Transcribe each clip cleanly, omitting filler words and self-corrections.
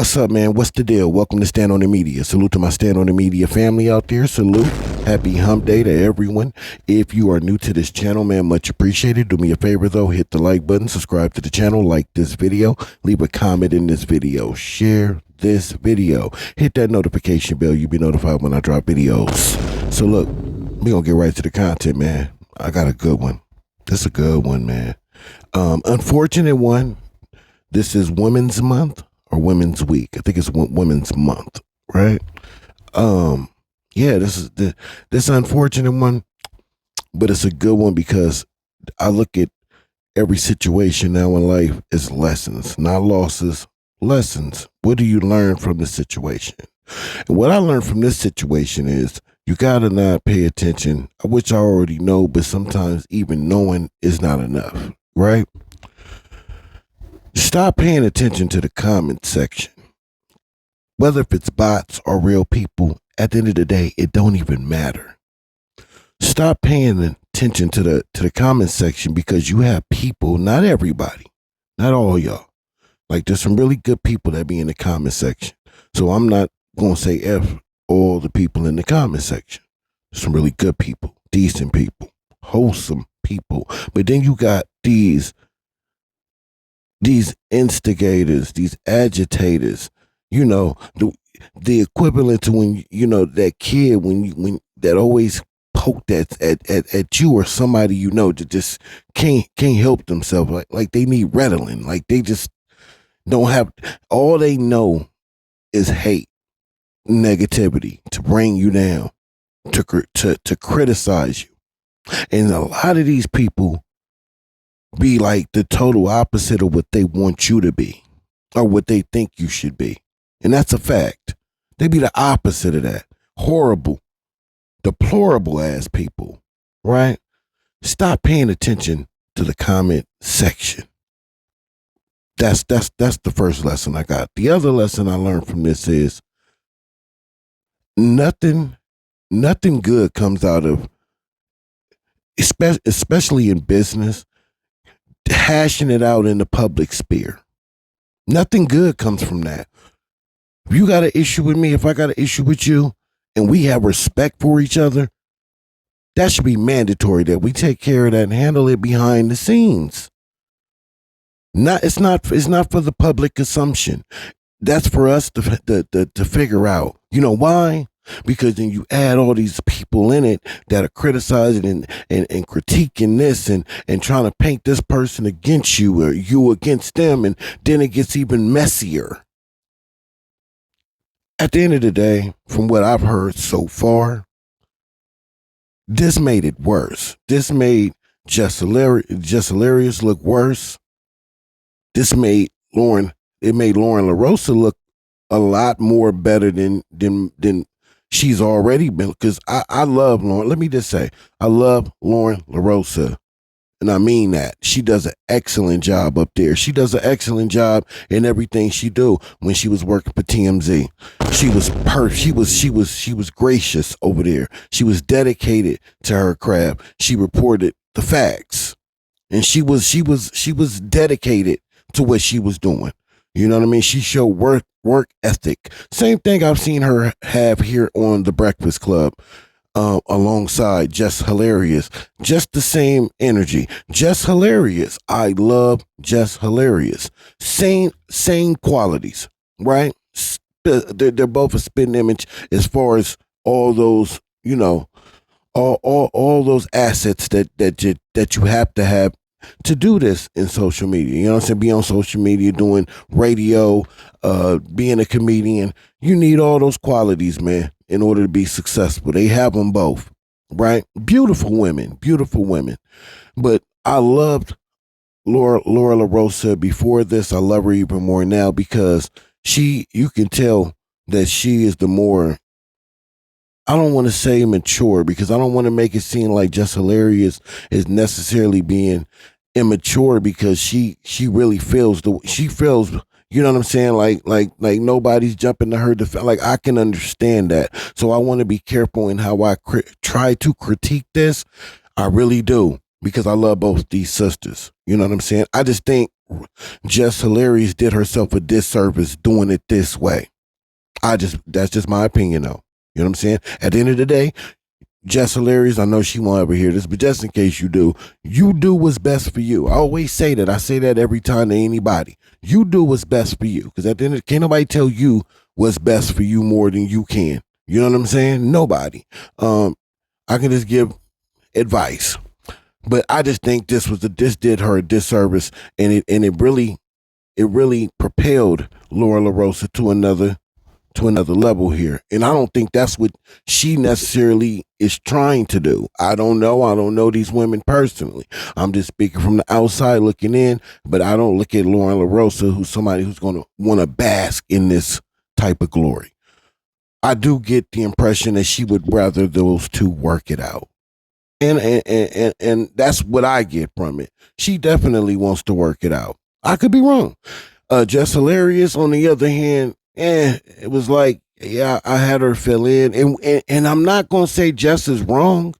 What's up, man? What's the deal? Welcome to Stand on the Media. Salute to my Stand on the Media family out there. Salute. Happy hump day to everyone. If you are new to this channel, man, much appreciated. Do me a favor, though. Hit the like button. Subscribe to the channel. Like this video. Leave a comment in this video. Share this video. Hit that notification bell. You'll be notified when I drop videos. So, look, we're going to get right to the content, man. I got a good one. This is a good one, man. Unfortunate one. This is Women's Month. Or Women's Week. I think it's Women's Month, right? Yeah, this is this unfortunate one, but it's a good one because I look at every situation now in life as lessons, not losses, lessons. What do you learn from the situation? And what I learned from this situation is you gotta not pay attention, which I already know, but sometimes even knowing is not enough, right? Stop paying attention to the comment section. Whether if it's bots or real people, at the end of the day, it don't even matter. Stop paying attention to the comment section because you have people, not everybody, not all y'all. Like there's some really good people that be in the comment section. So I'm not gonna say F all the people in the comment section. Some really good people, decent people, wholesome people. But then you got these instigators, these agitators, you know, the equivalent to when, you know, that kid when that always poked at you or somebody, you know, that just can't help themselves. Like they need Ritalin. Like they just don't have, all they know is hate, negativity, to bring you down, to criticize you. And a lot of these people be like the total opposite of what they want you to be or what they think you should be. And that's a fact. They be the opposite of that. Horrible, deplorable ass people, right? Stop paying attention to the comment section. That's the first lesson I got. The other lesson I learned from this is nothing good comes out of, especially in business, hashing it out in the public sphere. Nothing good comes from that. If you got an issue with me, if I got an issue with you, and we have respect for each other, that should be mandatory that we take care of that and handle it behind the scenes. It's not for the public consumption. That's for us to figure out. You know why? Because then you add all these people in it that are criticizing and critiquing this and trying to paint this person against you or you against them, and then it gets even messier. At the end of the day, from what I've heard so far, this made it worse. This made Jess Hilarious look worse. This made Loren LaRosa look a lot more better than she's already been, because I love Loren. Let me just say, I love Loren LaRosa. And I mean that. She does an excellent job up there. She does an excellent job in everything she do. When she was working for TMZ, she was she was gracious over there. She was dedicated to her craft. She reported the facts. And she was dedicated to what she was doing. You know what I mean? She showed work ethic. Same thing I've seen her have here on The Breakfast Club, alongside Jess Hilarious. Just the same energy. Jess Hilarious. I love Jess Hilarious. Same qualities, right? They're both a spitting image as far as all those, you know, all those assets that you have to have to do this in social media. You know what I'm saying? Be on social media, doing radio, being a comedian. You need all those qualities, man, in order to be successful. They have them both, right? Beautiful women. But I loved Laura LaRosa before this. I love her even more now because you can tell that she is the more, I don't want to say mature, because I don't want to make it seem like Jess Hilarious is necessarily being immature, because she really feels you know what I'm saying? Like nobody's jumping to her defense. Like, I can understand that. So I want to be careful in how I try to critique this. I really do. because I love both these sisters. You know what I'm saying? I just think Jess Hilarious did herself a disservice doing it this way. That's just my opinion though. You know what I'm saying? At the end of the day, Jess Hilarious, I know she won't ever hear this, but just in case you do what's best for you. I always say that. I say that every time to anybody. You do what's best for you. Because at the end of the day, can't nobody tell you what's best for you more than you can. You know what I'm saying? Nobody. I can just give advice. But I just think this did her a disservice, and it really propelled Laura LaRosa to another level here. And I don't think that's what she necessarily is trying to do. I don't know these women personally. I'm just speaking from the outside looking in, but I don't look at Lauren LaRosa, who's somebody who's going to want to bask in this type of glory. I do get the impression that she would rather those two work it out. And that's what I get from it. She definitely wants to work it out. I could be wrong. Jess Hilarious, on the other hand, it was like, yeah, I had her fill in. And I'm not going to say Jess is wrong,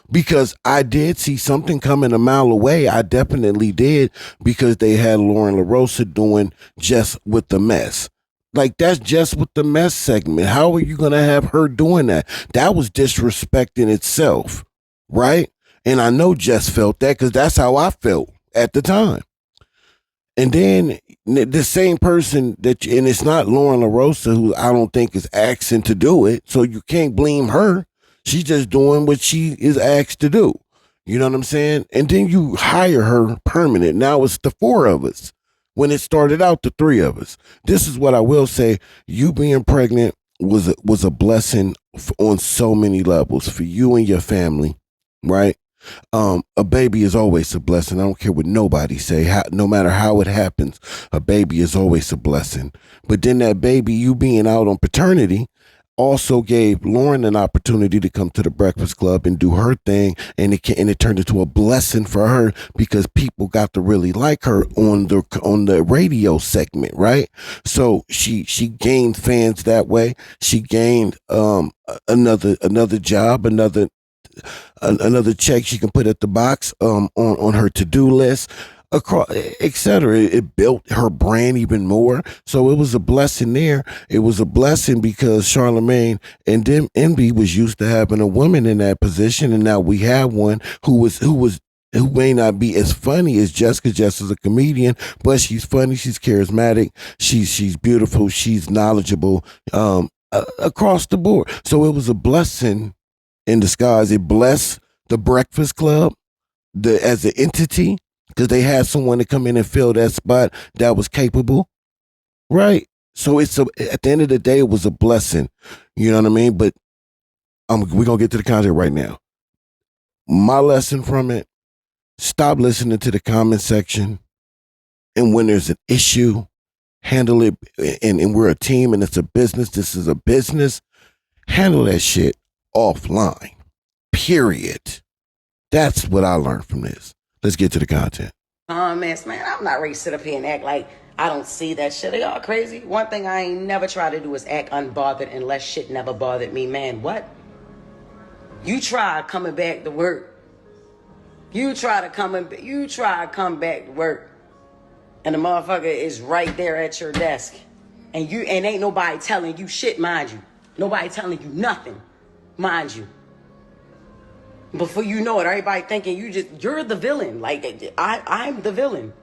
because I did see something coming a mile away. I definitely did, because they had Lauren LaRosa doing Jess with the Mess. Like, that's Jess with the Mess segment. How are you going to have her doing that? That was disrespecting itself, right? And I know Jess felt that, because that's how I felt at the time. And then the same person and it's not Lauren LaRosa, who I don't think is asking to do it, so you can't blame her. She's just doing what she is asked to do. You know what I'm saying? And then you hire her permanent. Now it's the four of us. When it started out, the three of us. This is what I will say. You being pregnant was a blessing on so many levels for you and your family, right? A baby is always a blessing. I don't care what nobody say. No matter how it happens, a baby is always a blessing. But then that baby, you being out on paternity, also gave Loren an opportunity to come to the Breakfast Club and do her thing, and it turned into a blessing for her, because people got to really like her on the radio segment, right? So she gained fans that way. She gained another job, another check she can put at the box on her to-do list, across, etc. It built her brand even more. So it was a blessing there. It was a blessing because Charlemagne and Envy was used to having a woman in that position, and now we have one who may not be as funny as Jess, because Jess is a comedian, but she's funny, she's charismatic, she's beautiful, she's knowledgeable, across the board. So it was a blessing in disguise. It blessed the Breakfast Club as an entity, because they had someone to come in and fill that spot that was capable, right? So at the end of the day, it was a blessing. You know what I mean? But we're going to get to the content right now. My lesson from it: stop listening to the comment section. And when there's an issue, handle it. And we're a team, and it's a business. This is a business. Handle that shit offline. Period. That's what I learned from this. Let's get to the content. Man, I'm not ready to sit up here and act like I don't see that shit. Are y'all crazy? One thing I ain't never try to do is act unbothered unless shit never bothered me. Man, what? You try coming back to work. You try to come back to work, and the motherfucker is right there at your desk, and ain't nobody telling you shit, mind you. Nobody telling you nothing, mind you. Before you know it, everybody thinking you're the villain. Like, I'm the villain.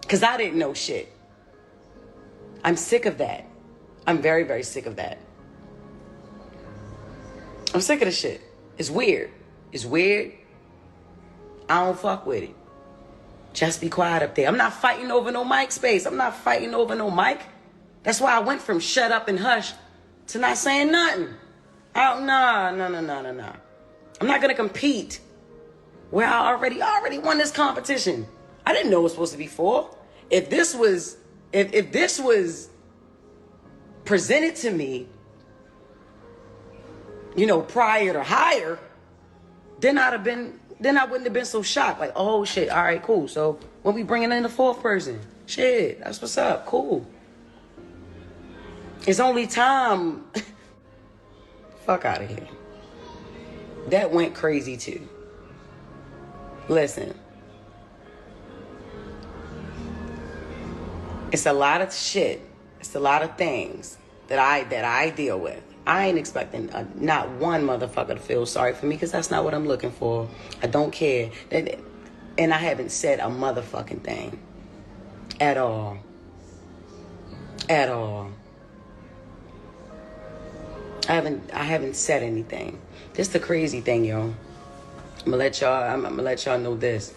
Because I didn't know shit. I'm sick of that. I'm very, very sick of that. I'm sick of the shit. It's weird. It's weird. I don't fuck with it. Just be quiet up there. I'm not fighting over no mic space. I'm not fighting over no mic. That's why I went from shut up and hush to not saying nothing. No. I'm not gonna compete where I already won this competition. I didn't know it was supposed to be 4. If this was presented to me, prior to hire, then I wouldn't have been so shocked. Like, oh shit, all right, cool. So when we bringing in the 4th person, shit, that's what's up, cool. It's only time. Fuck out of here. That went crazy too. Listen. It's a lot of shit. It's a lot of things that I deal with. I ain't expecting not one motherfucker to feel sorry for me because that's not what I'm looking for. I don't care. And I haven't said a motherfucking thing. At all. At all. I haven't said anything. This the crazy thing, yo. I'm gonna let y'all know this.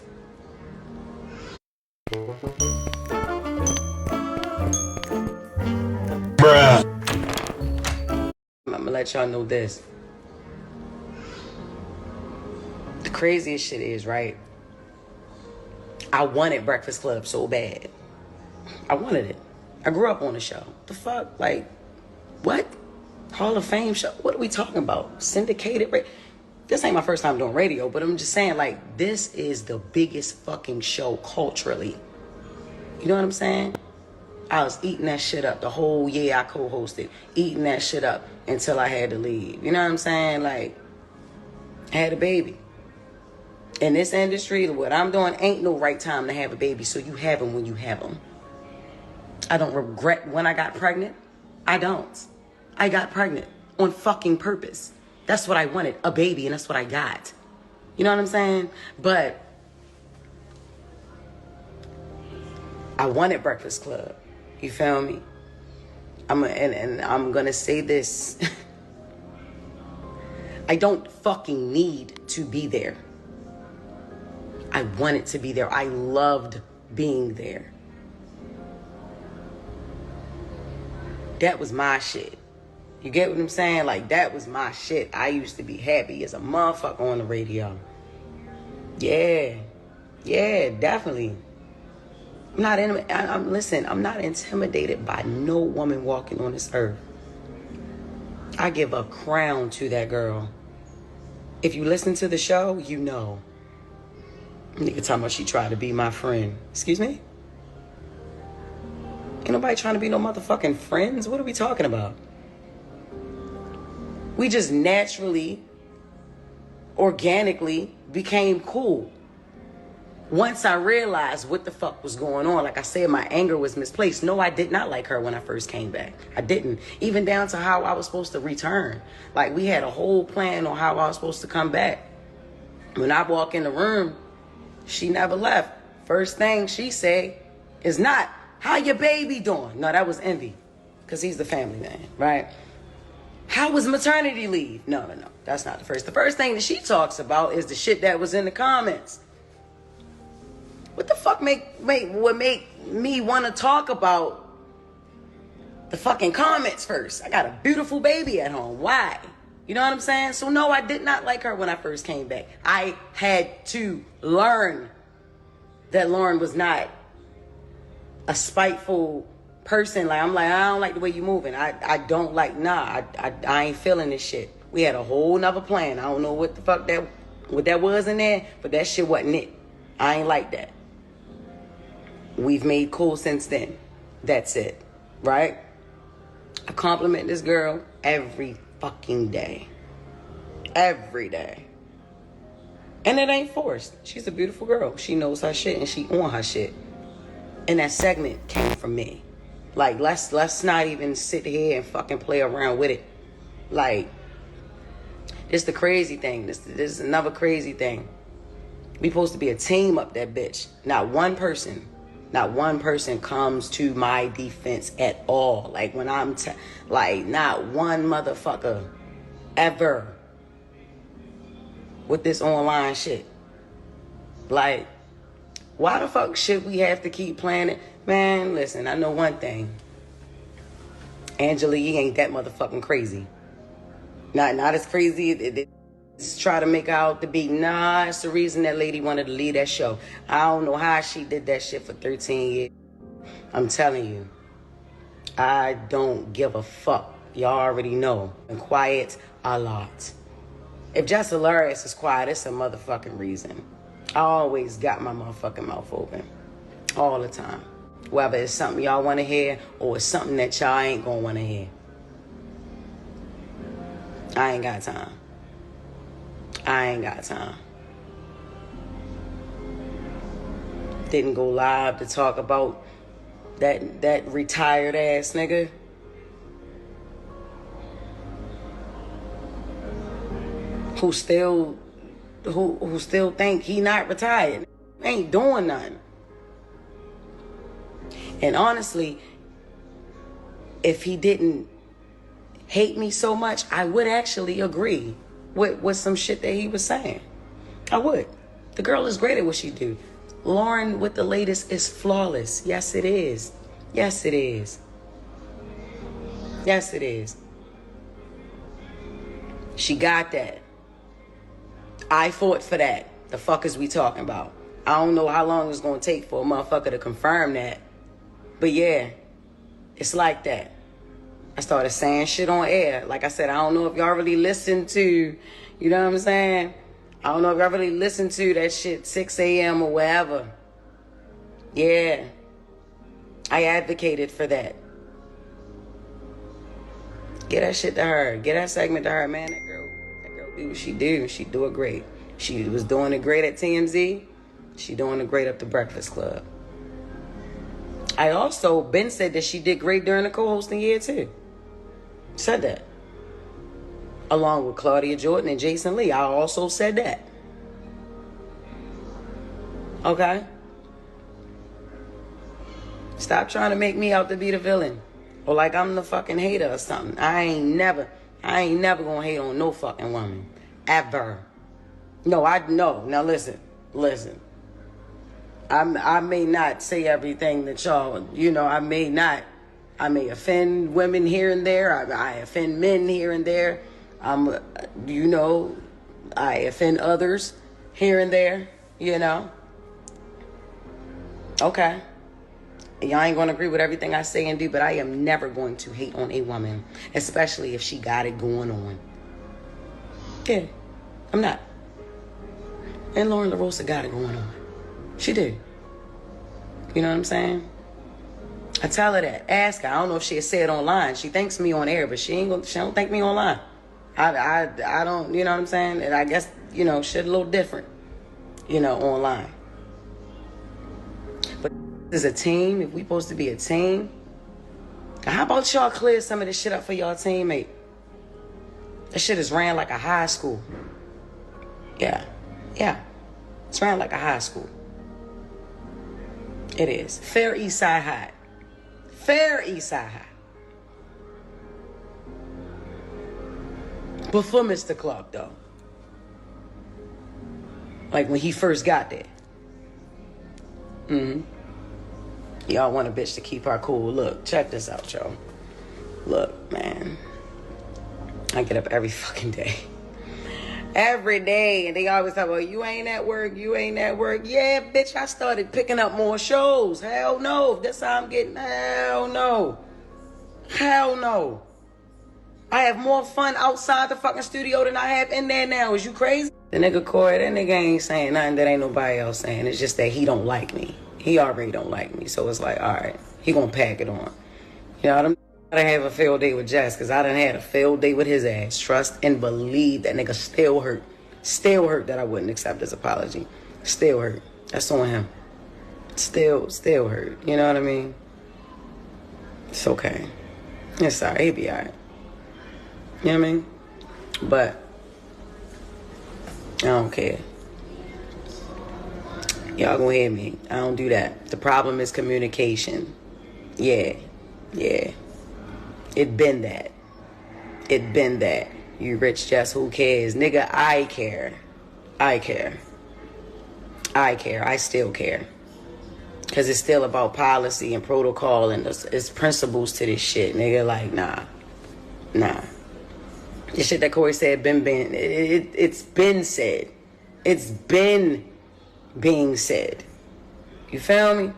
Bruh. I'm gonna let y'all know this. The craziest shit is, right? I wanted Breakfast Club so bad. I wanted it. I grew up on the show. The fuck? Like, what? Hall of Fame show? What are we talking about? Syndicated? This ain't my first time doing radio, but I'm just saying, like, this is the biggest fucking show culturally. You know what I'm saying? I was eating that shit up the whole year I co-hosted. Eating that shit up until I had to leave. You know what I'm saying? Like, I had a baby. In this industry, what I'm doing ain't no right time to have a baby, so you have them when you have them. I don't regret when I got pregnant. I don't. I got pregnant on fucking purpose. That's what I wanted, a baby, and that's what I got. You know what I'm saying? But I wanted Breakfast Club. You feel me? And I'm gonna say this. I don't fucking need to be there. I wanted to be there. I loved being there. That was my shit. You get what I'm saying? Like, that was my shit. I used to be happy as a motherfucker on the radio. Yeah. Yeah, definitely. I'm not intimidated by no woman walking on this earth. I give a crown to that girl. If you listen to the show, you know. Nigga talking about she tried to be my friend. Excuse me? Ain't nobody trying to be no motherfucking friends. What are we talking about? We just naturally, organically became cool. Once I realized what the fuck was going on, like I said, my anger was misplaced. No, I did not like her when I first came back. I didn't. Even down to how I was supposed to return. Like, we had a whole plan on how I was supposed to come back. When I walk in the room, she never left. First thing she said is not, how your baby doing? No, that was Envy, because he's the family man, right? How was maternity leave? No. That's not the first. The first thing that she talks about is the shit that was in the comments. What the fuck would make me want to talk about the fucking comments first? I got a beautiful baby at home. Why? You know what I'm saying? So no, I did not like her when I first came back. I had to learn that Loren was not a spiteful person. Like, I'm like, I don't like the way you moving. I don't like, I ain't feeling this shit. We had a whole nother plan. I don't know what the fuck what that was in there, but that shit wasn't it. I ain't like that. We've made cool since then. That's it. Right? I compliment this girl every fucking day. Every day. And it ain't forced. She's a beautiful girl. She knows her shit and she on her shit. And that segment came from me. Like, let's not even sit here and fucking play around with it. Like, this the crazy thing. This is another crazy thing. We supposed to be a team up that bitch. Not one person comes to my defense at all. Like, when I'm like, not one motherfucker ever with this online shit. Like, why the fuck should we have to keep playing it? Man, listen, I know one thing. Angela Yee ain't that motherfucking crazy. Not as crazy as try to make her out to be. Nah, it's the reason that lady wanted to leave that show. I don't know how she did that shit for 13 years. I'm telling you. I don't give a fuck. Y'all already know. I'm quiet a lot. If Jess Hilarious is quiet, it's a motherfucking reason. I always got my motherfucking mouth open. All the time. Whether it's something y'all want to hear or it's something that y'all ain't gonna want to hear. I ain't got time. didn't go live to talk about that retired ass nigga. Who still think he not retired. Ain't doing nothing. And honestly, if he didn't hate me so much, I would actually agree with some shit that he was saying. I would. The girl is great at what she do. Loren with the latest is flawless. Yes, it is. Yes, it is. Yes, it is. She got that. I fought for that. The fuck is we talking about? I don't know how long it's gonna take for a motherfucker to confirm that. But yeah, it's like that. I started saying shit on air. Like I said, I don't know if y'all really listen to, you know what I'm saying? I don't know if y'all really listen to that shit 6 a.m. or wherever. Yeah. I advocated for that. Get that shit to her. Get that segment to her, man. That girl do what she do. She do it great. She was doing it great at TMZ. She doing it great up the Breakfast Club. I also been said that she did great during the co-hosting year too. Said that. Along with Claudia Jordan and Jason Lee. I also said that. Okay? Stop trying to make me out to be the villain. Or like I'm the fucking hater or something. I ain't never gonna hate on no fucking woman. Ever. No. Now listen. I may not say everything that y'all, I may offend women here and there. I offend men here and there. I offend others here and there, Okay. Y'all ain't gonna agree with everything I say and do, but I am never going to hate on a woman, especially if she got it going on. Yeah, I'm not. And Loren LaRosa got it going on. She did. You know what I'm saying? I tell her that. Ask her. I don't know if she'll say it online. She thanks me on air, but she don't thank me online. I don't, you know what I'm saying? And I guess, shit a little different, online. But as a team, if we supposed to be a team, how about y'all clear some of this shit up for y'all teammate? That shit is ran like a high school. Yeah. It's ran like a high school. It is. Fair East Side High. But for Mr. Clark, though. Like when he first got there. Y'all want a bitch to keep her cool. Look, check this out, y'all. Look, man. I get up every fucking day. Every day. And they always talk about, you ain't at work. Yeah, bitch, I started picking up more shows. Hell no. That's how I'm getting. Hell no. I have more fun outside the fucking studio than I have in there now. Is you crazy? The nigga Corey, that nigga ain't saying nothing that ain't nobody else saying. It's just that he don't like me. He already don't like me. So it's like, all right, he gonna pack it on. I done have a failed day with Jess because I done had a failed day with his ass. Trust and believe that nigga still hurt. Still hurt that I wouldn't accept his apology. Still hurt. That's on him. Still hurt. You know what I mean? It's okay. It's all right. He'll be all right. You know what I mean? But I don't care. Y'all gonna hear me. I don't do that. The problem is communication. Yeah. It been that. You rich Jess, who cares? Nigga, I care. I still care. Because it's still about policy and protocol and it's principles to this shit. Nigga, like, nah. The shit that Corey said it's been said. It's been being said. You feel me?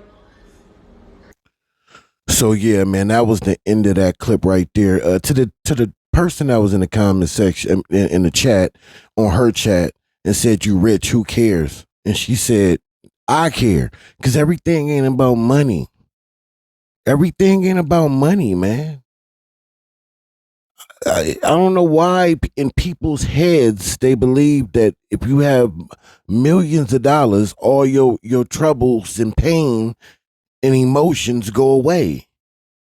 So yeah, man, that was the end of that clip right there. To the person that was in the comment section in the chat, on her chat, and said, "You rich? Who cares?" And she said, "I care, because everything ain't about money. Everything ain't about money, man. I don't know why in people's heads they believe that if you have millions of dollars, all your troubles and pain and emotions go away.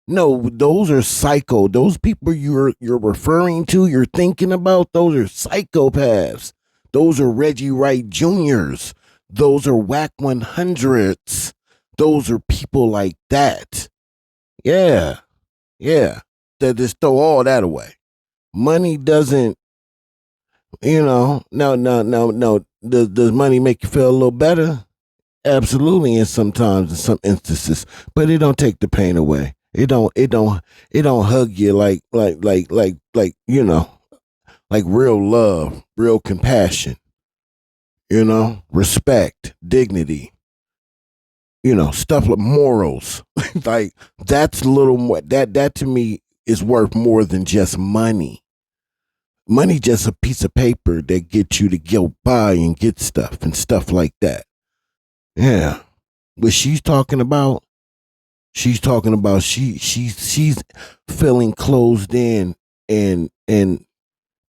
No, those are psycho. Those people you're referring to, you're thinking about, those are psychopaths. Those are Reggie Wright Juniors. Those are whack 100s. Those are people like that. Yeah. Yeah. That just throw all that away. Money doesn't, no. Does money make you feel a little better? Absolutely, and sometimes in some instances, but it don't take the pain away. It don't hug you like like real love, real compassion, respect, dignity, stuff like morals. Like that's a little more that to me is worth more than just money. Money just a piece of paper that gets you to go buy and get stuff and stuff like that. Yeah. What she's talking about she's feeling closed in and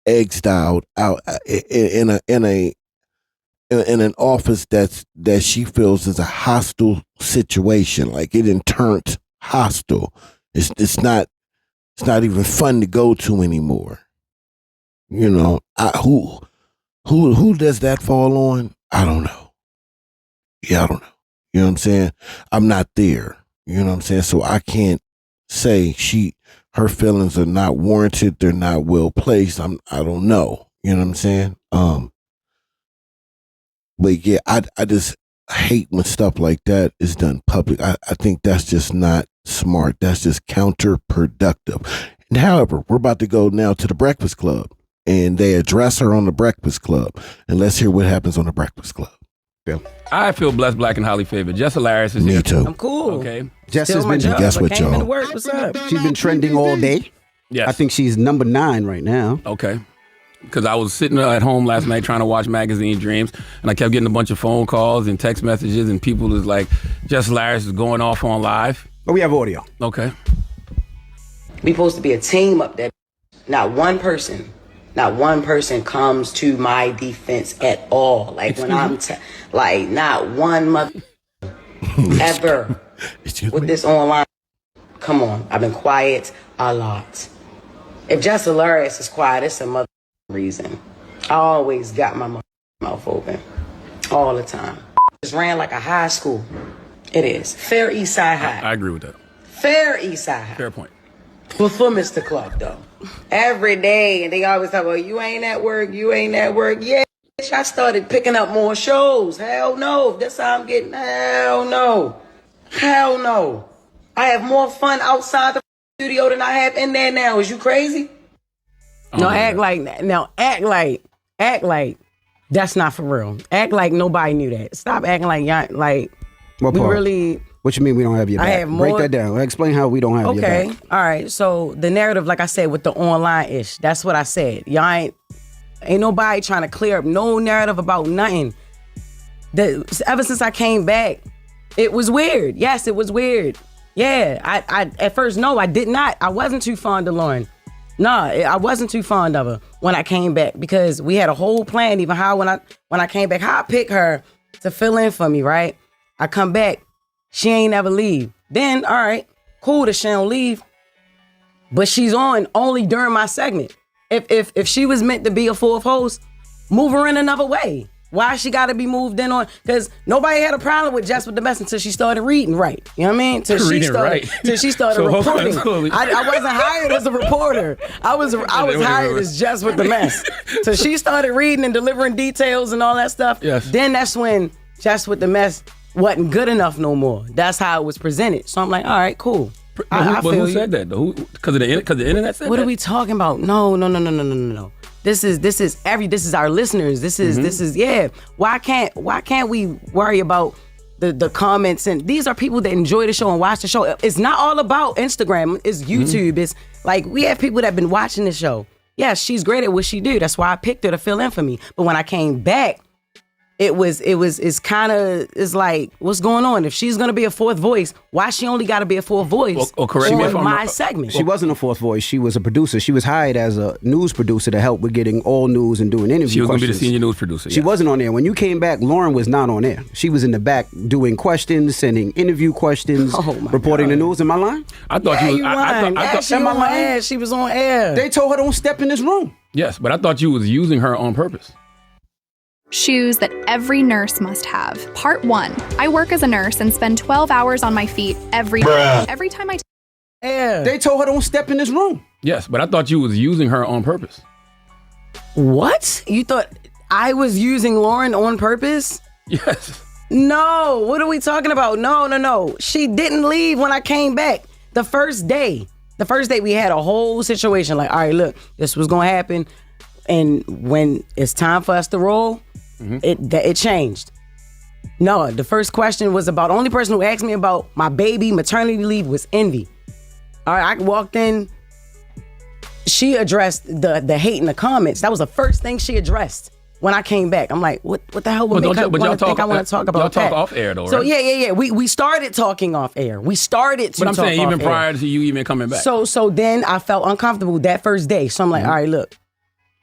exiled out in an office that she feels is a hostile situation. Like it turned hostile. It's not even fun to go to anymore. Who does that fall on? I don't know. Yeah, I don't know. You know what I'm saying? I'm not there. You know what I'm saying? So I can't say her feelings are not warranted. They're not well placed. I don't know. You know what I'm saying? But yeah, I just hate when stuff like that is done public. I think that's just not smart. That's just counterproductive. And however, we're about to go now to the Breakfast Club, and they address her on the Breakfast Club, and let's hear what happens on the Breakfast Club. I feel blessed, black, and highly favored. Jess Hilarious is here. Me too. I'm cool. Okay. Jess has been. Guess what, y'all? What's up? She's been trending all day. Yes. I think she's number 9 right now. Okay. Because I was sitting at home last night trying to watch Magazine Dreams, and I kept getting a bunch of phone calls and text messages, and people was like, Jess Hilarious is going off on live. But we have audio. Okay. We supposed to be a team up there. Not one person comes to my defense at all. Like when I'm like not one mother ever with this online. Come on, I've been quiet a lot. If Jess Hilarious is quiet, it's a mother reason. I always got my mouth open all the time. Just ran like a high school. It is Fair East Side High. I agree with that. Fair East Side High. Fair point. Before Mr. Clark, though. Every day, and they always talk about, you ain't at work. Yeah, bitch, I started picking up more shows. Hell no. That's how I'm getting. Hell no. I have more fun outside the studio than I have in there now. Is you crazy? Act like that's not for real. Act like nobody knew that. Stop acting like y'all, like What we part? really. What you mean we don't have your back? I have more. Break that down. Explain how we don't have your back. Okay, all right. So the narrative, like I said, with the online ish, that's what I said. Y'all ain't nobody trying to clear up no narrative about nothing. Ever since I came back, it was weird. Yes, it was weird. Yeah, I at first, no, I did not. I wasn't too fond of Loren. Nah, I wasn't too fond of her when I came back because we had a whole plan. Even how when I came back, how I pick her to fill in for me. Right, I come back. She ain't never leave. Then, all right, cool that she don't leave. But she's on only during my segment. If she was meant to be a fourth host, move her in another way. Why she got to be moved in on? Because nobody had a problem with Jess with the Mess until she started reading right. You know what I mean? Till she started So, reporting. I wasn't hired as a reporter. I was hired as Jess with the Mess. So she started reading and delivering details and all that stuff. Yes. Then that's when Jess with the Mess wasn't good enough no more. That's how it was presented. So I'm like, all right, cool. But who said that though? Because the internet said that? What are we talking about? No. This is our listeners. This is yeah. Why can't we worry about the comments? And these are people that enjoy the show and watch the show. It's not all about Instagram. It's YouTube. It's like we have people that have been watching the show. Yeah, she's great at what she do. That's why I picked her to fill in for me. But when I came back, it's kind of, it's like, what's going on? If she's going to be a fourth voice, why she only got to be a fourth voice correct me if on I'm my wrong. segment? She wasn't a fourth voice. She was a producer. She was hired as a news producer to help with getting all news and doing interview She was going to be the questions. senior news producer. She wasn't on there. When you came back, Loren was not on there. She was in the back doing questions, sending interview questions, reporting the news. Am I lying? I thought you was. I thought, she was on air. She was on air. They told her don't step in this room. yes, but I thought you was using her on purpose. Shoes that every nurse must have. Part 1. I work as a nurse and spend 12 hours on my feet every day. Every time I Yeah. They told her don't step in this room. Yes, but I thought you was using her on purpose. What? You thought I was using Loren on purpose? Yes. No. What are we talking about? No. She didn't leave when I came back. The first day we had a whole situation like, all right, look, this was going to happen. And when it's time for us to roll, it changed. No, the first question was about, the only person who asked me about my baby maternity leave was Envy. All right, I walked in. She addressed the hate in the comments. That was the first thing she addressed when I came back. I'm like, what the hell would make her want to think I want to talk about y'all that? talk off air though, right? So yeah. We started talking off air. We started to But I'm talk saying even off air. prior to you even coming back. So then I felt uncomfortable that first day. So I'm like, all right, look.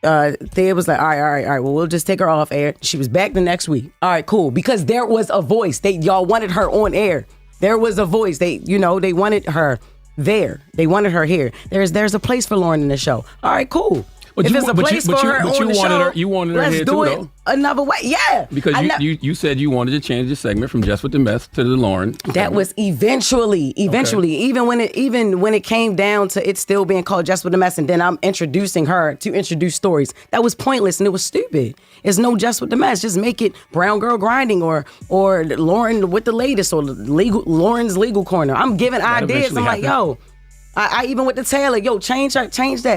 Thea was like, all right. Well, we'll just take her off air. She was back the next week. All right, cool. Because there was a voice. Y'all wanted her on air. There was a voice. They wanted her there. They wanted her here. There's a place for Loren in the show. All right, cool. But if you- there's a but you- place but for you- her but on you the wanted show, her- you wanted her let's here do too, it though. another way. Yeah. because you said you wanted to change the segment from Jess with the Mess to the Loren. That was eventually, even when it came down to it still being called Jess with the Mess, and then I'm introducing her to introduce stories. That was pointless and it was stupid. It's no Jess with the Mess. Just make it Brown Girl Grinding or Loren with the latest or Loren's Legal Corner. I'm giving ideas. eventually I'm like, yo. I even with the Taylor, yo, change that.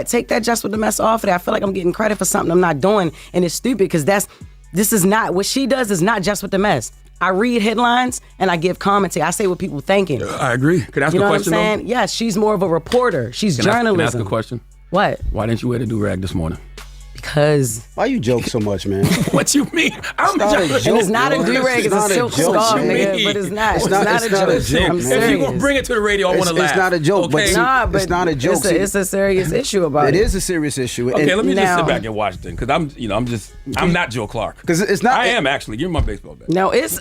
Take that Jess with the Mess off of that. I feel like I'm getting credit for something I'm not doing, and it's stupid because this is not what she does. Is not Jess with the Mess. I read headlines and I give commentary. I say what people thinking. I agree. Could I ask You know a what I'm question? saying? Yes, she's more of a reporter. She's Can I journalism. ask a question? What? Why didn't you wear the do-rag this morning? Because Why you joke so much, man? What you mean? I'm not a just- joke. and it's not a do-rag, it's a silk joke. scarf, What you nigga. mean? But it's not. It's It's not- not it's a not a joke. joke, I'm man. If you're serious. gonna bring it to the radio, I want to laugh. It's not a joke, but Okay? Nah, but it's not a joke. It's a serious issue about it. It is a serious issue. Okay, let me just Now- sit back and watch then, because I'm not Joe Clark. 'Cause it's not- I am actually. Give me my baseball bat. No, it's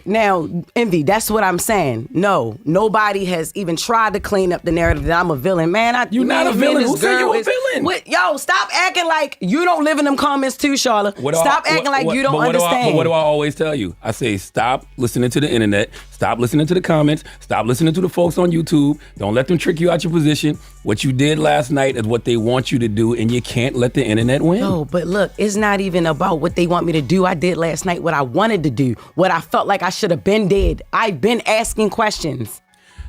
now Envy. That's what I'm saying. No, nobody has even tried to clean up the narrative that I'm a villain. Man, You're not a villain. Who said you a villain? Yo, stop acting like you don't live in them comments too, Charlotte. Stop acting like you don't understand. But what do I always tell you? I say stop listening to the internet. Stop listening to the comments. Stop listening to the folks on YouTube. Don't let them trick you out your position. What you did last night is what they want you to do, and you can't let the internet win. No, but look, it's not even about what they want me to do. I did last night what I wanted to do, what I felt like I should have been did. I've been asking questions.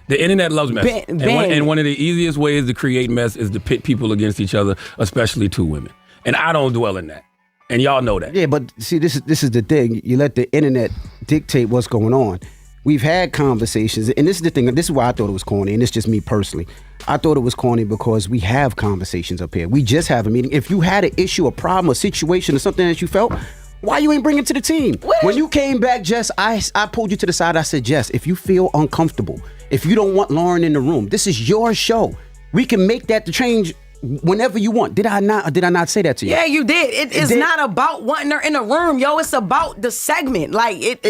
The internet loves mess. Ben. And one of the easiest ways to create mess is to pit people against each other, especially two women. And I don't dwell in that. And y'all know that. Yeah, but see, this is the thing. You let the internet dictate what's going on. We've had conversations, and this is the thing. This is why I thought it was corny, and it's just me personally. I thought it was corny because we have conversations up here. We just have a meeting. If you had an issue, a problem, a situation, or something that you felt, why you ain't bring it to the team? When you came back, Jess, I pulled you to the side. I said, Jess, if you feel uncomfortable, if you don't want Loren in the room, this is your show. We can make that the change whenever you want. Did I not say that to you? Yeah, you did. It's not about wanting her in a room, yo. It's about the segment. Like it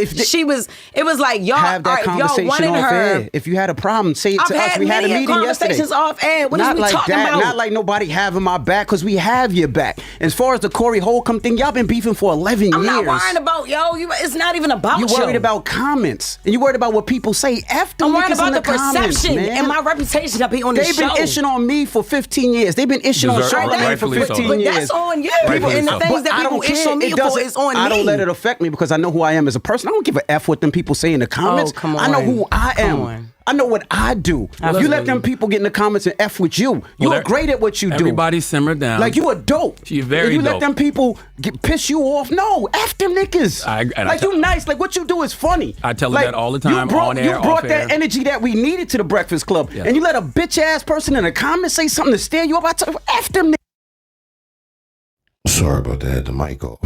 was like y'all have that all right, if y'all conversation wanted off her. air. If you had a problem, say it I've to us. had We had a many meeting conversations yesterday. off air. What Not is we like talking that. about? Not like nobody having my back, because we have your back. As far as the Corey Holcomb thing, y'all been beefing for 11 years. I'm not worrying about it's not even about You worried about comments, and you worried about what people say after. I'm worried about the comments, perception man. and my reputation up here on the They've show. been ishing on me for 15 years. They've been ishing on Charlemagne for Rightfully 15 so. But years. that's on you. Rightfully And the so. things But that I people don't ish care. on me It for doesn't- is on me. I don't let it affect me because I know who I am as a person. I don't give a F what them people say in the comments. Oh, come I know on. who I Come am. on. I know what I do. If you let them people get in the comments and F with you, you're great at what you do. Everybody simmer down. Like, you a dope. She very if you dope. let them people piss you off, no, F them niggas. You nice. Like, what you do is funny. I tell her Like, that all the time, on air, You brought off that air. energy that we needed to the Breakfast Club. Yeah. And you let a bitch-ass person in the comments say something to steer you up. I tell you, F them niggas. Sorry about that. The mic off.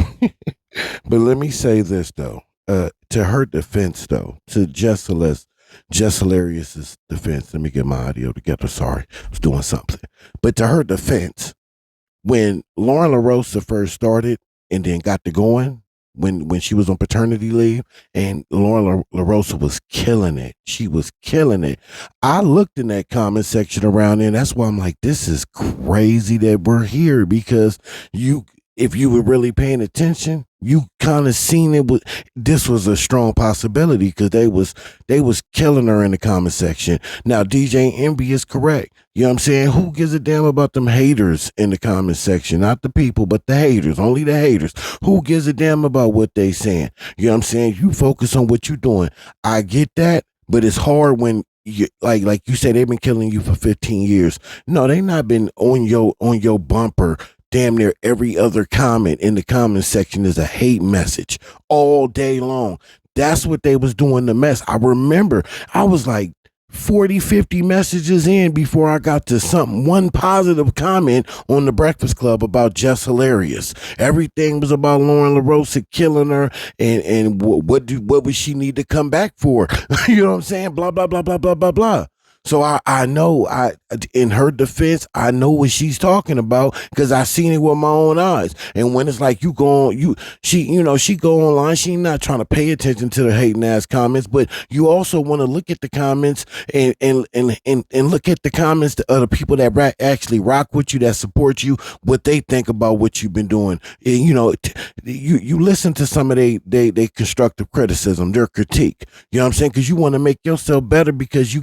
But let me say this though. To her defense though, to Jess Hilarious's defense. Let me get my audio together. Sorry, I was doing something. But to her defense, when Loren LaRosa first started and then got to going, when she was on paternity leave, and Loren LaRosa was killing it. She was killing it. I looked in that comment section around there, and that's why I'm like, this is crazy that we're here, because if you were really paying attention, you kind of seen it. This was a strong possibility because they was killing her in the comment section. Now, DJ Envy is correct. You know what I'm saying? Who gives a damn about them haters in the comment section? Not the people, but the haters. Only the haters. Who gives a damn about what they saying? You know what I'm saying? You focus on what you're doing. I get that, but it's hard when you like you said, they've been killing you for 15 years. No, they not been on your bumper. Damn near every other comment in the comment section is a hate message all day long. That's what they was doing the mess. I remember I was like 40, 50 messages in before I got to one positive comment on the Breakfast Club about Jess Hilarious. Everything was about Loren LaRosa killing her and what would she need to come back for? You know what I'm saying? Blah, blah, blah, blah, blah, blah, blah. So I know, in her defense, I know what she's talking about because I seen it with my own eyes. And when it's like she go online, she not trying to pay attention to the hating ass comments, but you also want to look at the comments and look at the comments of the people that actually rock with you, that support you, what they think about what you've been doing. And, you listen to some of they constructive criticism, their critique. You know what I'm saying? Because you want to make yourself better because you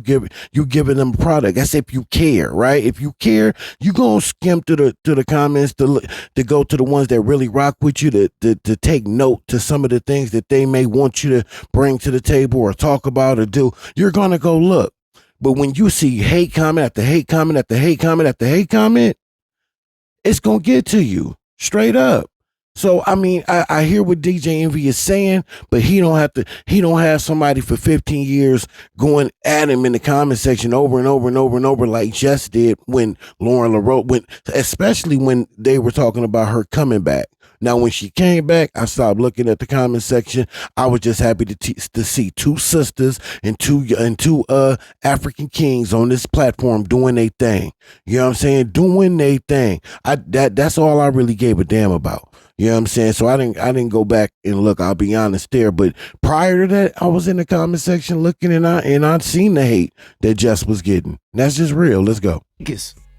giving them a product. That's if you care, right? If you care, you gonna skim to the comments to go to the ones that really rock with you to take note to some of the things that they may want you to bring to the table or talk about or do. You're gonna go look. But when you see hate comment after hate comment after hate comment after hate comment, it's gonna get to you straight up. So, I mean, I hear what DJ Envy is saying, but he don't have somebody for 15 years going at him in the comment section over and over and over and over like Jess did when Loren LaRosa, especially when they were talking about her coming back. Now, when she came back, I stopped looking at the comment section. I was just happy to see two sisters and two African kings on this platform doing their thing. You know what I'm saying? Doing their thing. That's all I really gave a damn about. You know what I'm saying? So I didn't go back and look. I'll be honest there. But prior to that, I was in the comment section looking, and I'd seen the hate that Jess was getting. That's just real. Let's go.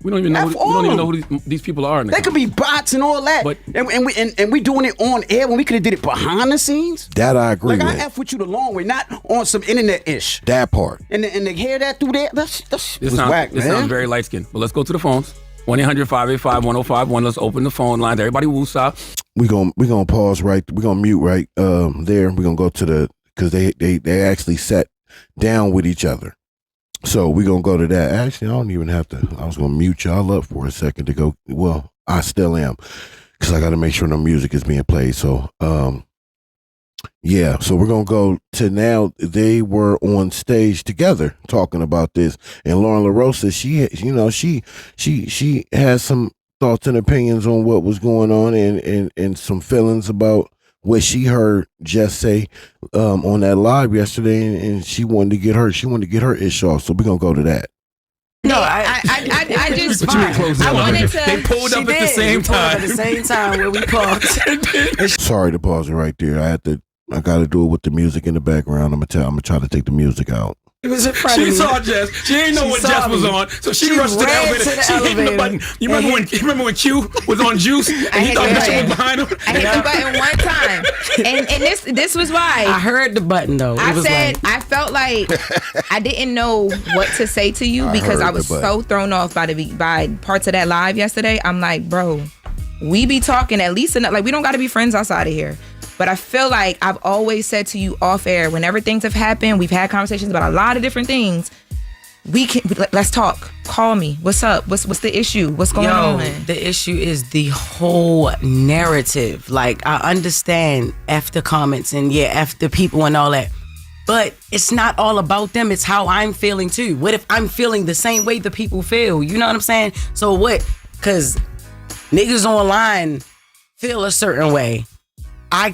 We don't even know who these people are. They could be bots and all that. But and we doing it on air when we could have did it behind the scenes. That I agree with. I F with you the long way, not on some internet ish. That part. And to hear that through there, that's whack, man. This sounds very light skinned. But let's go to the phones. 1-800-585-1051. Let's open the phone lines. Everybody woosah. We gonna pause right. We gonna mute right there. We gonna go to because they actually sat down with each other. So we gonna go to that. Actually, I don't even have to. I was gonna mute y'all up for a second to go. Well, I still am because I got to make sure no music is being played. So yeah. So we're gonna go to now. They were on stage together talking about this, and Loren LaRosa, she has some thoughts and opinions on what was going on and some feelings about what she heard Jess say on that live yesterday, and she wanted to get her ish off. So we're gonna go to that. No, I just I wanted to. They pulled up at the same time. At the same time where we paused. Sorry to pause it right there. I got to do it with the music in the background. I'm gonna try to take the music out. It was in front of me. She saw Jess. She didn't know what Jess was on, so she rushed to the elevator. She hit the button. You remember when Q was on Juice and he thought Bishop was behind him? I hit the button one time, and this was why I heard the button though. I felt like I didn't know what to say to you because I was so thrown off by parts of that live yesterday. I'm like, bro, we be talking at least enough. Like, we don't got to be friends outside of here. But I feel like I've always said to you off air, whenever things have happened, we've had conversations about a lot of different things. Let's talk. Call me. What's up? What's the issue? What's going on? The issue is the whole narrative. Like, I understand F the comments and F the people and all that. But it's not all about them. It's how I'm feeling too. What if I'm feeling the same way the people feel? You know what I'm saying? So what? Because niggas online feel a certain way. I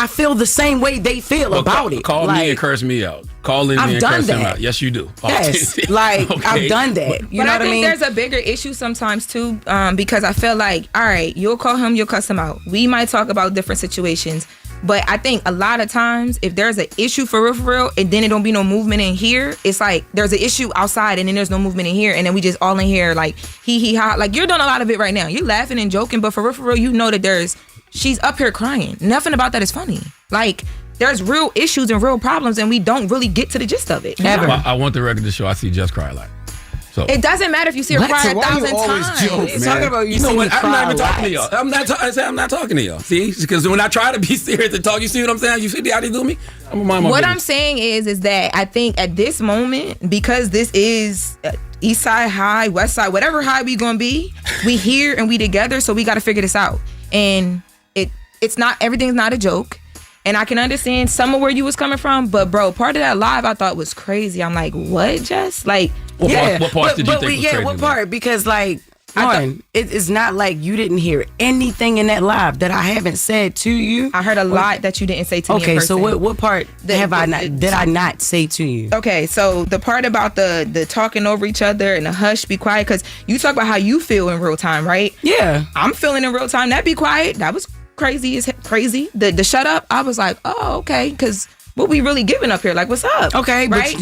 feel the same way they feel about it. Call me and curse me out. Call in and curse him out. Yes, you do. Yes, like okay. I've done that. You know what I mean? There's a bigger issue sometimes too, because I feel like, all right, you'll call him, you'll cuss him out. We might talk about different situations, but I think a lot of times if there's an issue for real, and then it don't be no movement in here, it's like there's an issue outside and then there's no movement in here, and then we just all in here like he ha. Like you're doing a lot of it right now. You're laughing and joking, but for real, you know that she's up here crying. Nothing about that is funny. Like, there's real issues and real problems, and we don't really get to the gist of it. Ever. I want the record to show I see Jess cry a lot. So it doesn't matter if you see her cry 1,000 times. Joke, talking about you know what? I'm not even talking to y'all. I'm not talking to y'all. See, because when I try to be serious and talk, you see what I'm saying? You see how they do me? I'm mind my What business. I'm saying is that I think at this moment, because this is East Side High, West Side, whatever high we gonna be, we here and we together, so we got to figure this out. And it's not, everything's not a joke. And I can understand some of where you was coming from, but bro, part of that live I thought was crazy. I'm like, what, Jess? Like, what part did you think was crazy? What part? Because like, Loren, it's not like you didn't hear anything in that live that I haven't said to you. I heard a lot that you didn't say to me in person. Okay, so what part did I not say to you? Okay, so the part about the talking over each other and the hush, be quiet, because you talk about how you feel in real time, right? Yeah. I'm feeling in real time. That be quiet. That was crazy. The shut up, I was like, oh, okay, because what we really giving up here? Like, what's up? Okay, right?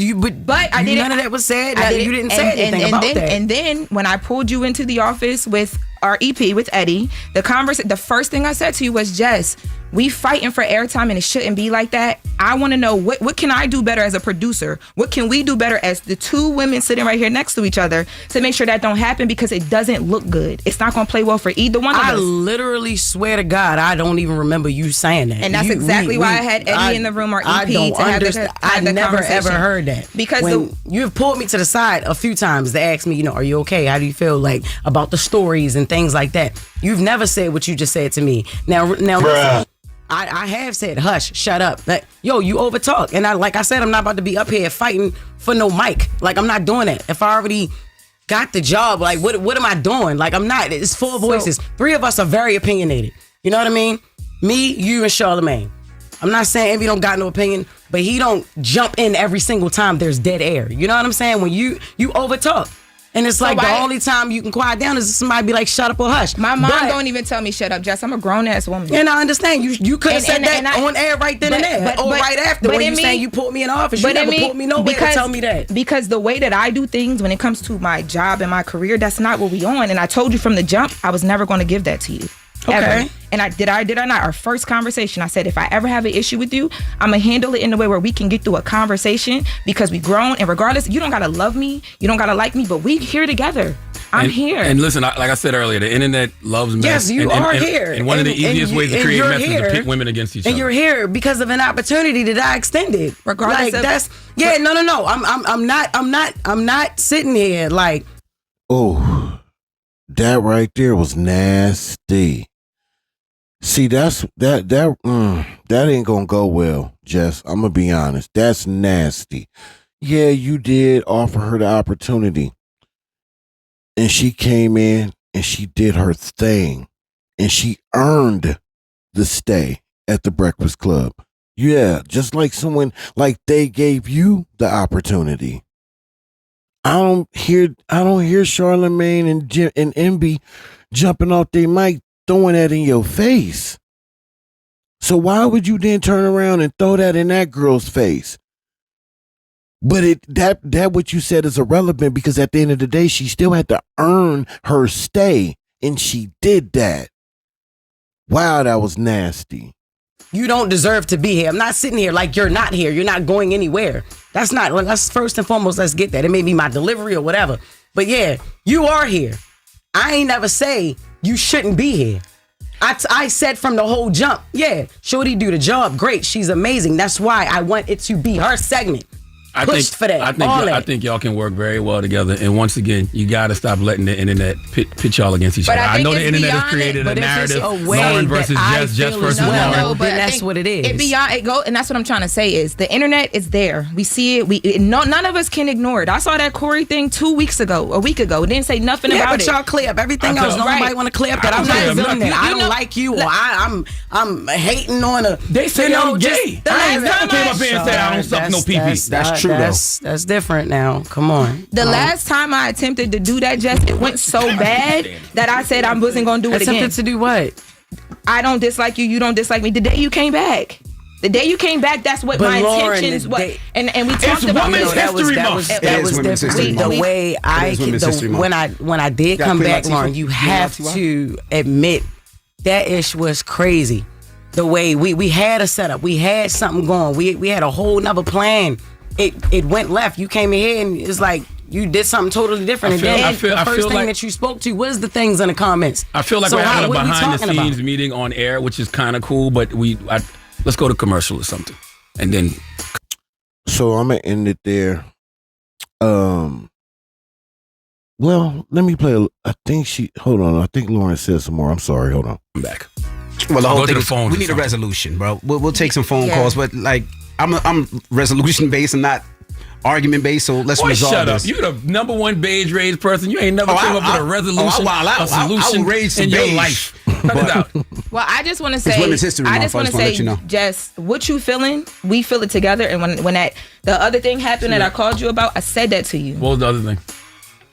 But I didn't. None of that was said. You didn't say anything about that. And then when I pulled you into the office with our EP with Eddie, the first thing I said to you was, Jess, we fighting for airtime and it shouldn't be like that. I want to know what can I do better as a producer? What can we do better as the two women sitting right here next to each other to make sure that don't happen, because it doesn't look good. It's not going to play well for either one of us. I literally swear to God, I don't even remember you saying that. And that's exactly why I had Eddie in the room, or EP, I never ever heard that. Because you've pulled me to the side a few times to ask me, are you okay? How do you feel like about the stories and things like that? You've never said what you just said to me. Now listen, I have said, hush, shut up. Like, yo, you overtalk. And like I said, I'm not about to be up here fighting for no mic. Like, I'm not doing that. If I already got the job, like, what am I doing? Like, I'm not. It's four voices. Three of us are very opinionated. You know what I mean? Me, you, and Charlemagne. I'm not saying Envy don't got no opinion, but he don't jump in every single time there's dead air. You know what I'm saying? When you overtalk. And it's like the only time you can quiet down is if somebody be like, shut up or hush. My mom don't even tell me shut up, Jess. I'm a grown-ass woman. And I understand. You could have said that on air right then and there. Or right after when you saying you put me in office. You never put me nowhere to tell me that. Because the way that I do things when it comes to my job and my career, that's not what we on. And I told you from the jump, I was never going to give that to you. Okay. Ever. And I did I not? Our first conversation, I said, if I ever have an issue with you, I'm going to handle it in a way where we can get through a conversation, because we grown, and regardless, you don't got to love me, you don't got to like me, but we here together. I'm here. And listen, like I said earlier, the internet loves mess. Yes, you are here. And one of the easiest ways to create mess is to pit women against each other. And you're here because of an opportunity that I extended. Regardless no. I'm not sitting here like. Oh, that right there was nasty. See, that ain't gonna go well, Jess. I'm gonna be honest. That's nasty. Yeah, you did offer her the opportunity. And she came in and she did her thing. And she earned the stay at the Breakfast Club. Yeah, just like someone, like they gave you the opportunity. I don't hear Charlemagne and Envy jumping off their mic, throwing that in your face. So why would you then turn around and throw that in that girl's face? But that what you said is irrelevant, because at the end of the day, she still had to earn her stay, and she did that. Wow, that was nasty. You don't deserve to be here. I'm not sitting here like you're not here. You're not going anywhere. That's first and foremost, let's get that. It may be my delivery or whatever. But yeah, you are here. I ain't never say you shouldn't be here. I said from the whole jump, yeah, Shorty do the job. Great. She's amazing. That's why I want it to be her segment. pushed for that. I think y'all can work very well together. And once again, you got to stop letting the internet pit y'all against each other. I know the internet has created a narrative. Loren versus Jess versus Loren. No, but that's what it is. And that's what I'm trying to say is the internet is there. We see it. None of us can ignore it. I saw that Corey thing a week ago. It didn't say nothing about it. Y'all clear up everything else. Nobody want to clear up that I'm not feeling that. I don't like you, or I'm hating on a. They say I'm gay. I ain't never came up here and said I don't suck no pee-pee. That's true, though. That's different now. Come on. The last time I attempted to do that, Jess, it went so bad that I said I wasn't going to do it again. Attempted to do what? I don't dislike you. You don't dislike me. The day you came back. That's what my intentions were. And we talked about Women's History Month. That was different. The way when I did come back, Lauren, you have to admit that ish was crazy. The way we had a setup, we had something going, we had a whole nother plan. It went left. You came in here and it's like you did something totally different. The first thing that you spoke to was the things in the comments. I feel like we're having a behind the scenes meeting on air, which is kind of cool. But let's go to commercial or something, and then. So I'm gonna end it there. Well, let me play. I think Loren said some more. I'm sorry. Hold on. I'm back. Well, the whole thing is we need a resolution, bro. We'll take some phone calls, but like I'm resolution based and not argument based. So let's resolve shut this. Up. You're the number one beige raised person. You ain't never came up with a resolution, a solution in your life. Cut it out. Well, I just want to say, Women's History Month. I just want to say, Jess, what you feeling? We feel it together. And when the other thing happened that I called you about, I said that to you. What was the other thing?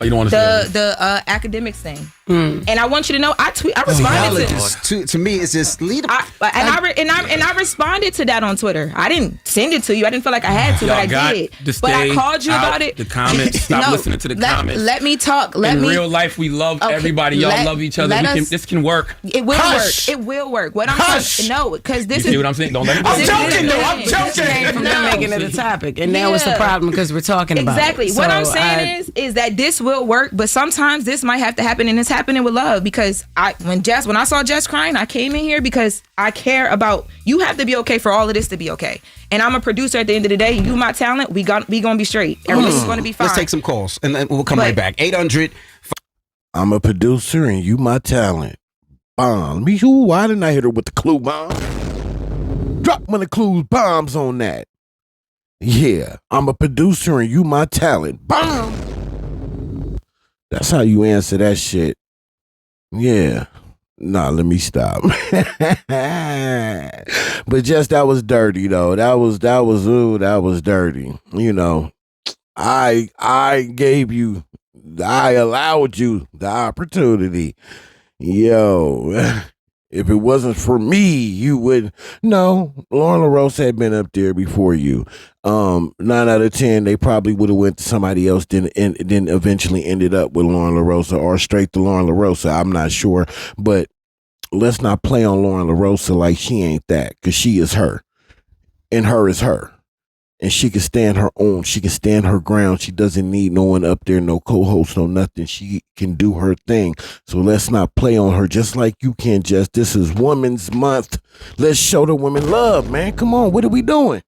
Oh, you don't want to say the academics thing. And I want you to know, I responded to me. It's just lead. I responded to that on Twitter. I didn't send it to you. I didn't feel like I had to, but I did. But I called you about it. The comments. Stop listening to the comments. Let me talk. In real life, we love everybody. Y'all love each other. This can work. It will work. It will work. What I'm saying, no, because this is. You see what I'm saying? Don't let me. I'm joking. I'm joking. Came from them making it a topic, and now it's a problem because we're talking about exactly. What I'm saying is that this will work, but sometimes this might have to happen, and it's happening with love. Because when I saw Jess crying, I came in here because I care about you. Have to be okay for all of this to be okay. And I'm a producer at the end of the day. You my talent. We gonna be straight. Everything's gonna be fine. Let's take some calls and then we'll come right back. 800. I'm a producer and you my talent. Bomb. Why didn't I hit her with the clue bomb? Drop one of the clues bombs on that. Yeah, I'm a producer and you my talent. Bomb. That's how you answer that shit. Yeah. Nah, let me stop. But just that was dirty though. That was dirty. You know, I allowed you the opportunity. Yo, if it wasn't for me, you would. No, Loren LaRosa had been up there before you. 9 out of 10, they probably would have went to somebody else, then eventually ended up with Loren LaRosa or straight to Loren LaRosa. I'm not sure, but let's not play on Loren LaRosa like she ain't that, because she is her, and her is her. And she can stand her own. She can stand her ground. She doesn't need no one up there, no co-host, no nothing. She can do her thing. So let's not play on her just like you can, Jess. This is Women's Month. Let's show the women love, man. Come on, what are we doing?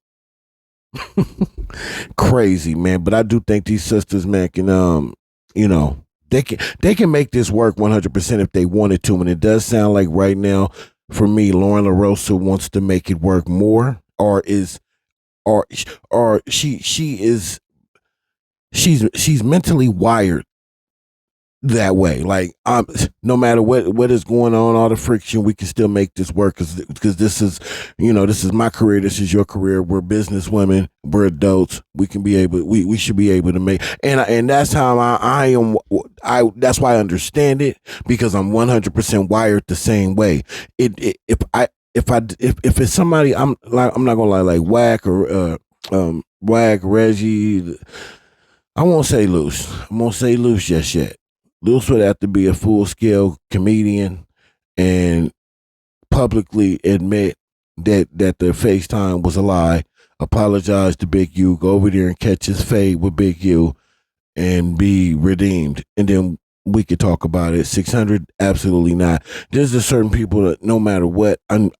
Crazy, man. But I do think these sisters, man, can they can make this work 100% if they wanted to. And it does sound like right now, for me, Loren LaRosa wants to make it work more, she's mentally wired that way. Like, no matter what is going on, all the friction, we can still make this work because this is my career, this is your career. We're business women, we're adults. We should be able to make, and that's how I am. That's why I understand it, because I'm 100% wired the same way. If it's somebody, I'm not gonna lie, like Wack or Wack, Reggie, I won't say Loose. I won't say Loose just yet. Loose would have to be a full-scale comedian and publicly admit that the FaceTime was a lie, apologize to Big U, go over there and catch his fade with Big U and be redeemed. And then we could talk about it. 600, absolutely not. There's just certain people that no matter what, I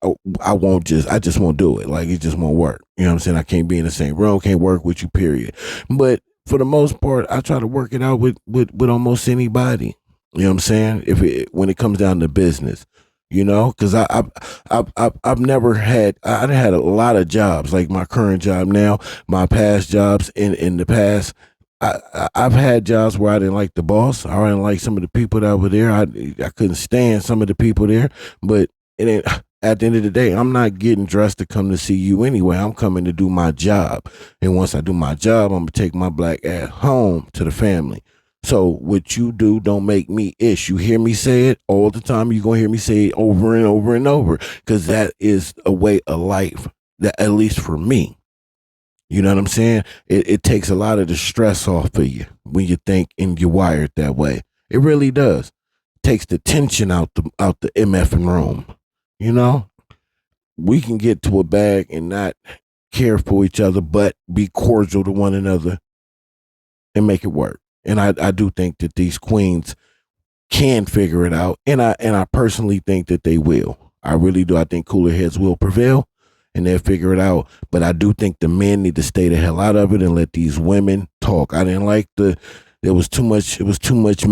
just won't do it. Like, it just won't work. You know what I'm saying? I can't be in the same room, can't work with you, period. But for the most part, I try to work it out with almost anybody. You know what I'm saying? When it comes down to business, you know, because I've never had, I had a lot of jobs, like my current job now, my past jobs in the past. I've had jobs where I didn't like the boss, or I didn't like some of the people that were there. I couldn't stand some of the people there, but it ain't, at the end of the day, I'm not getting dressed to come to see you anyway. I'm coming to do my job. And once I do my job, I'm going to take my black ass home to the family. So what you do don't make me ish. You hear me say it all the time. You're going to hear me say it over and over and over, because that is a way of life, that at least for me. You know what I'm saying? It takes a lot of the stress off of you when you think and you're wired that way. It really does. It takes the tension out the MFing room. You know, we can get to a bag and not care for each other, but be cordial to one another and make it work. And I do think that these queens can figure it out, and I personally think that they will. I really do. I think cooler heads will prevail, and they'll figure it out. But I do think the men need to stay the hell out of it and let these women talk. I didn't like it was too much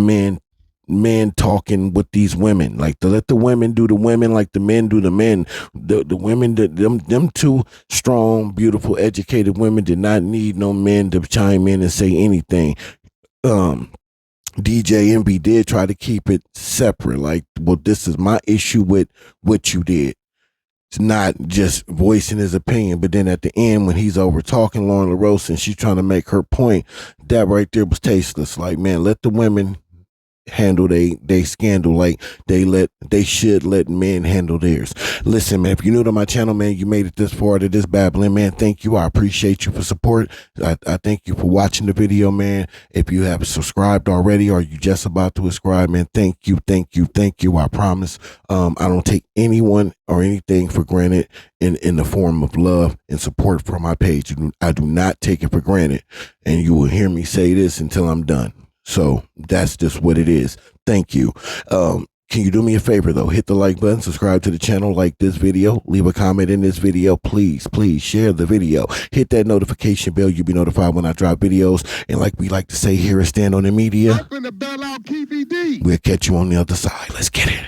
men talking with these women. Like, to let the women do the women like the men do the men. The women, them two strong, beautiful, educated women did not need no men to chime in and say anything. DJ Envy did try to keep it separate. Like, well, this is my issue with what you did. It's not just voicing his opinion, but then at the end, when he's over talking Lauren LaRosa and she's trying to make her point, that right there was tasteless. Like, man, let the women handle they scandal like they should let men handle theirs. Listen, man, if you're new to my channel, man, you made it this far to this babbling, man, thank you. I appreciate you for support. I thank you for watching the video, man. If you have subscribed already or you just about to subscribe, man, thank you. I promise I don't take anyone or anything for granted in the form of love and support for my page. I do not take it for granted, and you will hear me say this until I'm done. So that's just what it is. Thank you. Can you do me a favor, though? Hit the like button, subscribe to the channel, like this video, leave a comment in this video. Please share the video. Hit that notification bell. You'll be notified when I drop videos. And like we like to say here at Stand on the Media, we'll catch you on the other side. Let's get it.